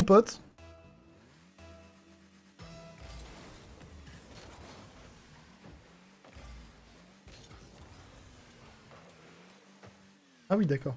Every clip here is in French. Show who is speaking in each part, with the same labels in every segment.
Speaker 1: pote. Ah oui, d'accord.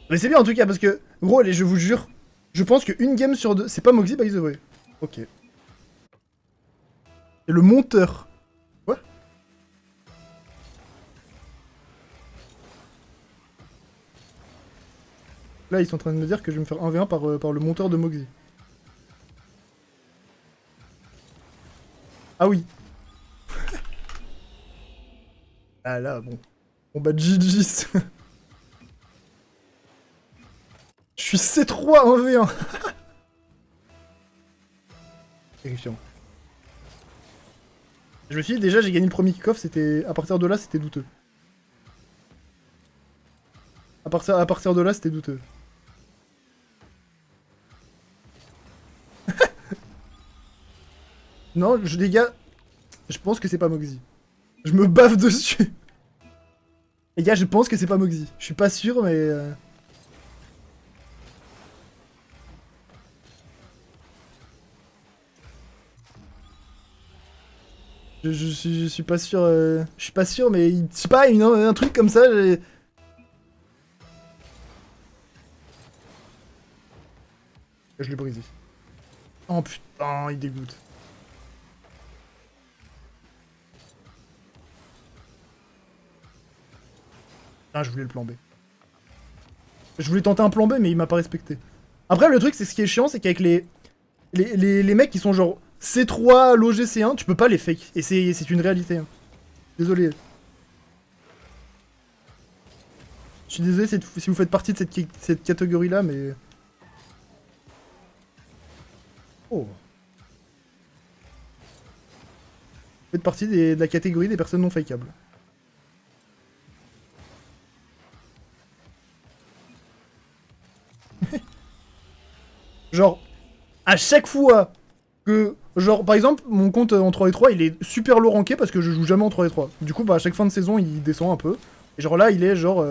Speaker 1: Mais c'est bien en tout cas, parce que, gros, allez, je vous jure, je pense qu'une game sur deux... C'est pas Moxie, by the way. Ok. Et le monteur. Quoi? Là, ils sont en train de me dire que je vais me faire 1v1 par le monteur de Moxie. Ah oui. Ah là, bon. Bon bah GG. Je suis C3 1v1. Terrifiant. Je me suis dit, déjà, j'ai gagné le premier kick-off, c'était... À partir de là, c'était douteux. À partir de là, c'était douteux. Non, les gars, je pense que c'est pas Moxie. Je me baffe dessus. Les gars, je pense que c'est pas Moxie. Je suis pas sûr, mais... Je suis pas sûr... Je suis pas sûr, mais... Je sais pas, un truc comme ça, j'ai... Je l'ai brisé. Oh putain, il dégoûte. Ah, je voulais le plan B. Je voulais tenter un plan B, mais il m'a pas respecté. Après, le truc, c'est ce qui est chiant, c'est qu'avec les mecs qui sont genre C3, logé C1, tu peux pas les fake. Et c'est une réalité. Hein. Désolé. Je suis désolé si vous faites partie de cette catégorie-là, mais... Oh. Vous faites partie de la catégorie des personnes non fakeables. Genre, à chaque fois que... Genre, par exemple, mon compte en 3 et 3, il est super low ranké parce que je joue jamais en 3 et 3. Du coup, bah, à chaque fin de saison, il descend un peu. Et genre là, il est genre...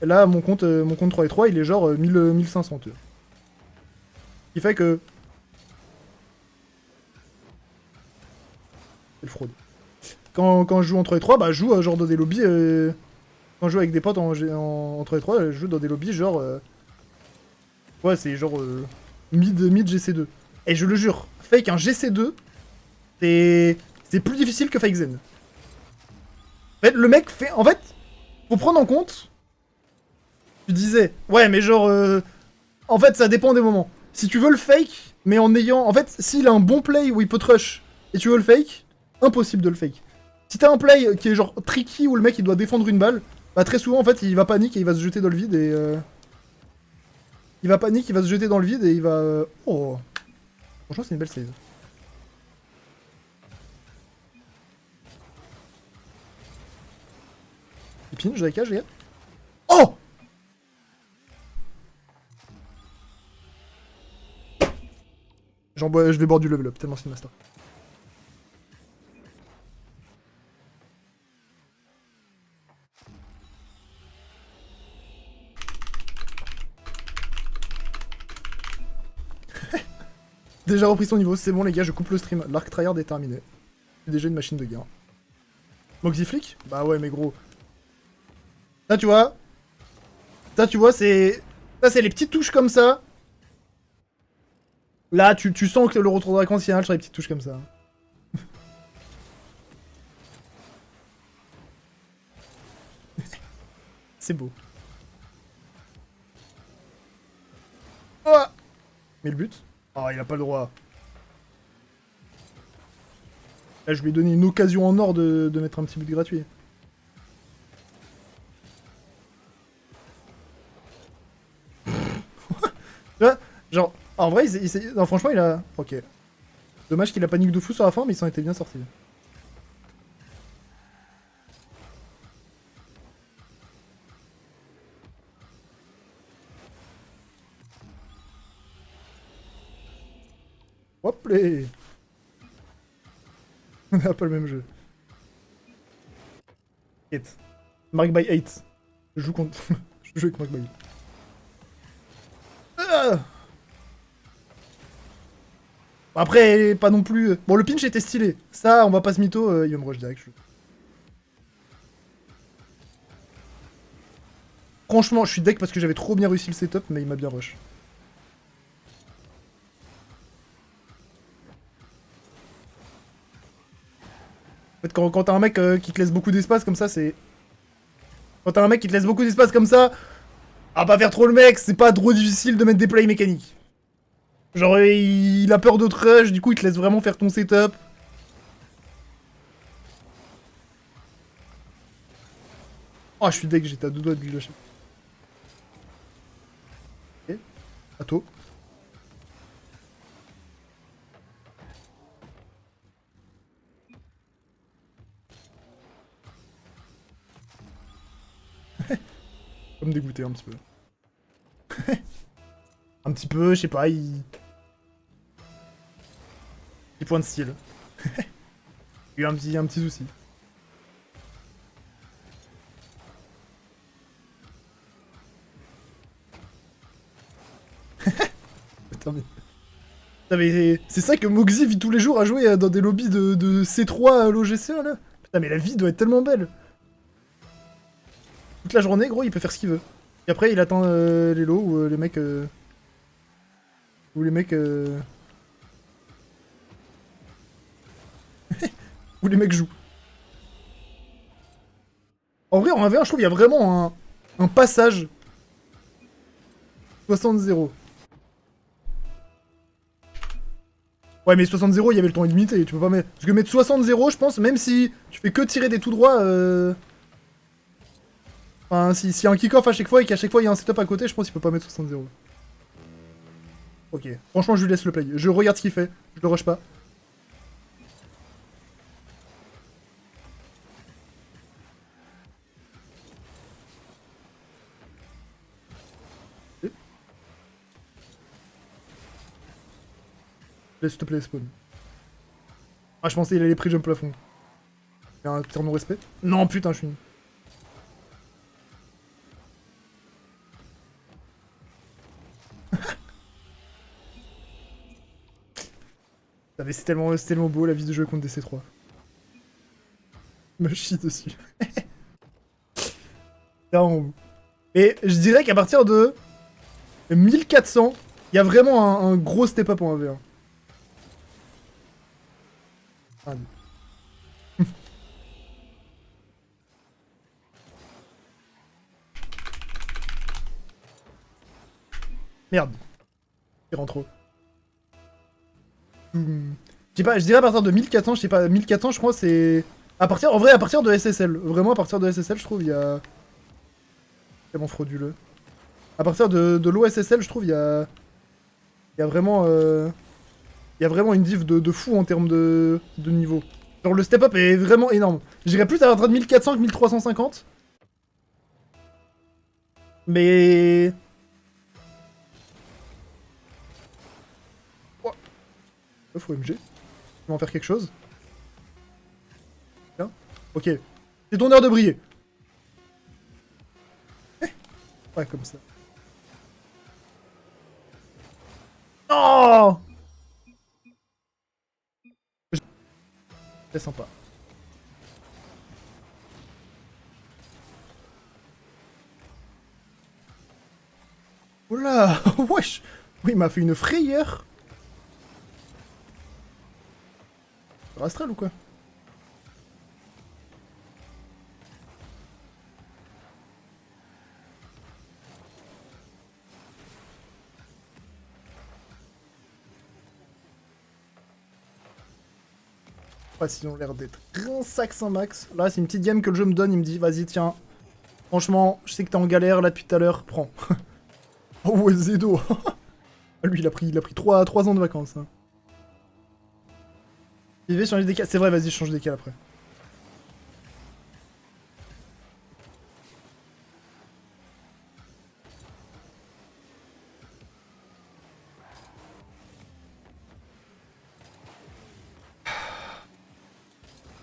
Speaker 1: Là, mon compte 3 et 3, il est genre 1500, tu vois. Ce qui fait que... C'est le fraude. Quand je joue en 3 et 3, bah, je joue genre dans des lobbies... Quand je joue avec des potes en 3 et 3, je joue dans des lobbies genre... Ouais, c'est genre... mid GC2. Et je le jure, fake un GC2, c'est plus difficile que fake Zen. En fait, le mec fait... En fait, faut prendre en compte... Tu disais, ouais, mais genre... En fait, ça dépend des moments. Si tu veux le fake, mais en ayant... En fait, s'il a un bon play où il peut te rush, et tu veux le fake, impossible de le fake. Si t'as un play qui est genre tricky, où le mec il doit défendre une balle, bah très souvent, en fait, il va panique et il va se jeter dans le vide, et... Il va panique, il va se jeter dans le vide, et il va... Oh. Franchement, c'est une belle save. Il pinge de la cage, les gars. Oh! Je vais boire du level up, tellement c'est une master. Déjà repris son niveau, c'est bon les gars, je coupe le stream. L'arc tryhard est terminé. C'est déjà une machine de guerre. Moxie flick? Bah ouais, mais gros. Là, tu vois. Ça, tu vois, c'est... Ça, c'est les petites touches comme ça. Là, tu sens que le retour de la vacances finale sur les petites touches comme ça. C'est beau. Oh, mais le but? Oh, il a pas le droit. Là, je lui ai donné une occasion en or de mettre un petit but gratuit. Tu vois, genre, en vrai, non, franchement, il a... Ok. Dommage qu'il a panique de fou sur la fin, mais il s'en était bien sorti. Hop les. On n'a pas le même jeu. 8. Mark by 8. Je joue contre... je joue avec Mark by 8. Après, pas non plus... Bon, le pinch était stylé. Ça, on va pas se mytho, il va me rush direct. Franchement, je suis deck parce que j'avais trop bien réussi le setup, mais il m'a bien rush. En fait, quand t'as un mec qui te laisse beaucoup d'espace comme ça, c'est... Quand t'as un mec qui te laisse beaucoup d'espace comme ça, à pas faire trop le mec, c'est pas trop difficile de mettre des plays mécaniques. Genre, il a peur de te rush, du coup, il te laisse vraiment faire ton setup. Oh, je suis deck, j'étais à deux doigts de lui lâcher. Ok, à toi. Comme dégoûté un petit peu. Un petit peu, je sais pas, il... Petit point de style. Il y a eu un petit souci. Putain, mais... Putain, mais c'est ça que Moxie vit tous les jours à jouer dans des lobbies de C3 à l'OGC, là. Putain, mais la vie doit être tellement belle. Toute la journée, gros, il peut faire ce qu'il veut. Et après, il attend les lots ou les mecs... Ou les mecs... Ou les mecs jouent. En vrai, en 1v1, je trouve qu'il y a vraiment un passage 60-0. Ouais, mais 60-0, il y avait le temps illimité, tu peux pas mettre... Parce que mettre 60-0, je pense, même si tu fais que tirer des tout droits... Enfin, s'il y a un kick-off à chaque fois et qu'à chaque fois il y a un setup à côté, je pense qu'il peut pas mettre 60-0. Ok, franchement, je lui laisse le play. Je regarde ce qu'il fait, je le rush pas. Laisse, s'il te plaît, spawn. Ah, je pensais qu'il allait pré-jump plafond. Il y a un tir non-respect. Non, putain, je suis... Ah, mais c'est tellement beau la vie de jeu contre des C3. Me chie dessus. Et je dirais qu'à partir de 1400, il y a vraiment un gros step-up en AV1. Ah, merde. Il rentre trop. Je sais pas, je dirais à partir de 1400, je sais pas, 1400 je crois c'est... En vrai, à partir de SSL. Vraiment, à partir de SSL, je trouve, il y a... Tellement frauduleux. À partir de l'OSSL, je trouve, il y a vraiment... Il y a vraiment une diff de fou en termes de niveau. Genre, le step-up est vraiment énorme. J'irais plus à partir de 1400 que 1350. Mais... Oh. Faut MG. Tu vas en faire quelque chose. Tiens. Ok. C'est ton heure de briller. Pas comme ça. Oh! C'est sympa. Oula! Wesh! Oui, il m'a fait une frayeur. Astral ou quoi? Ouais, sinon l'air d'être un sac sans max. Là, c'est une petite game que le jeu me donne. Il me dit, vas-y, tiens. Franchement, je sais que t'es en galère là depuis tout à l'heure. Prends. Oh, ouais, Zedo. Lui, il a pris 3 ans de vacances. Hein. Il va changer des cas. C'est vrai, vas-y, change des cas après.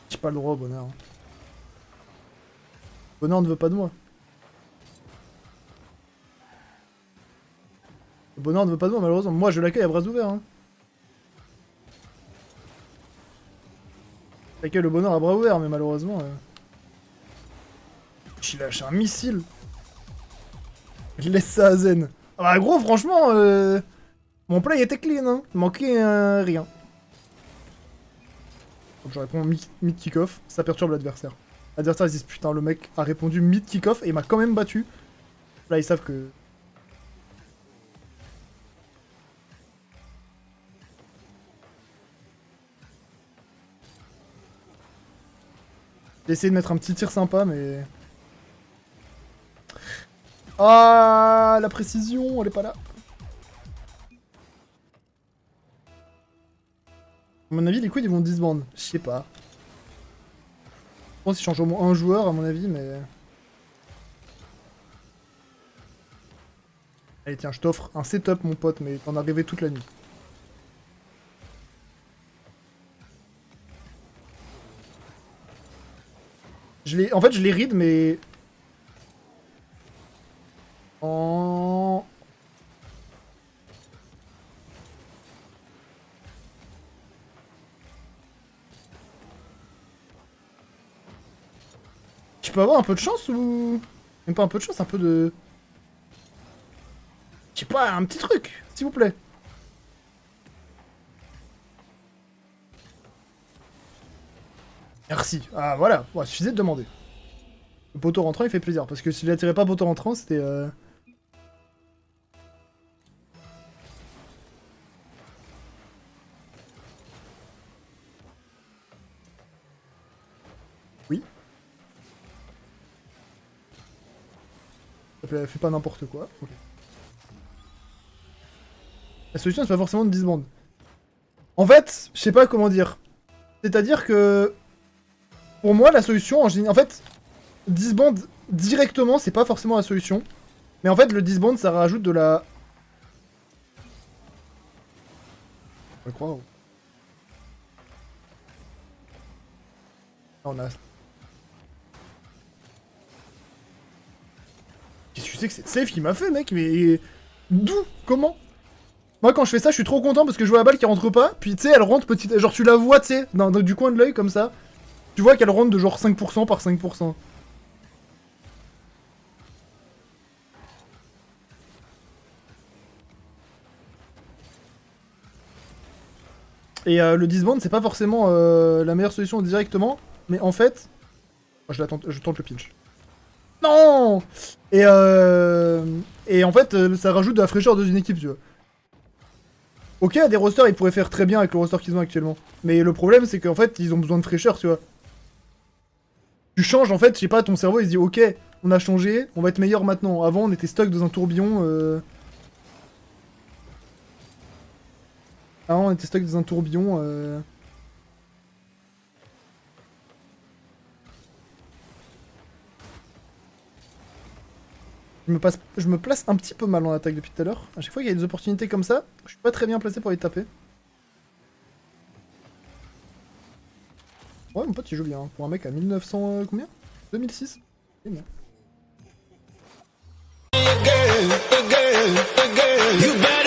Speaker 1: J'ai pas le droit, bonheur. Le bonheur ne veut pas de moi. Le bonheur ne veut pas de moi, malheureusement. Moi, je l'accueille à bras ouverts. Hein. J'accueille le bonheur à bras ouverts, mais malheureusement... J'ai lâché un missile. Je laisse ça à Zen. Ah bah gros, franchement, mon play était clean, hein. Il manquait rien. Donc je réponds mid kick-off, ça perturbe l'adversaire. L'adversaire il se dit putain, le mec a répondu mid kick-off et il m'a quand même battu. Là ils savent que... J'ai essayé de mettre un petit tir sympa mais... Ah, la précision, elle est pas là. À mon avis, les quid ils vont disband. Je sais pas. Je pense qu'ils changent au moins un joueur, à mon avis, mais... Allez, tiens, je t'offre un setup, mon pote, mais t'en as rêvé toute la nuit. En fait, je les read, mais... En... Je peux avoir un peu de chance ou... Même pas un peu de chance, un peu de... Je sais pas, un petit truc, s'il vous plaît. Merci. Ah voilà, ouais, suffisait de demander. Le poteau rentrant, il fait plaisir, parce que s'il attirait pas poteau rentrant, c'était... Oui. Fais pas n'importe quoi. Okay. La solution, c'est pas forcément de disband. En fait, je sais pas comment dire. C'est-à-dire que... Pour moi, la solution, en fait, disband directement, c'est pas forcément la solution. Mais en fait, le disband, ça rajoute de la... Je crois. On a... Qu'est-ce que c'est que cette save qu'il m'a fait, mec? Mais... D'où? Comment? Moi, quand je fais ça, je suis trop content parce que je vois la balle qui rentre pas. Puis, tu sais, elle rentre petite... Genre, tu la vois, tu sais, du coin de l'œil, comme ça. Tu vois qu'elle rentre de genre 5% par 5%. Et le disband, c'est pas forcément la meilleure solution directement. Mais en fait... je tente le pinch. Non. Et en fait, ça rajoute de la fraîcheur dans une équipe, tu vois. Ok, des rosters, ils pourraient faire très bien avec le roster qu'ils ont actuellement. Mais le problème, c'est qu'en fait, ils ont besoin de fraîcheur, tu vois. Tu changes, en fait, je sais pas, ton cerveau, il se dit, ok, on a changé, on va être meilleur maintenant. Avant, on était stuck dans un tourbillon. Avant, on était stuck dans un tourbillon. Je me place un petit peu mal en attaque depuis tout à l'heure. À chaque fois qu'il y a des opportunités comme ça, je suis pas très bien placé pour les taper. Ouais, mon pote il joue bien. Hein. Pour un mec à 1900... combien 2006. C'est bien. You better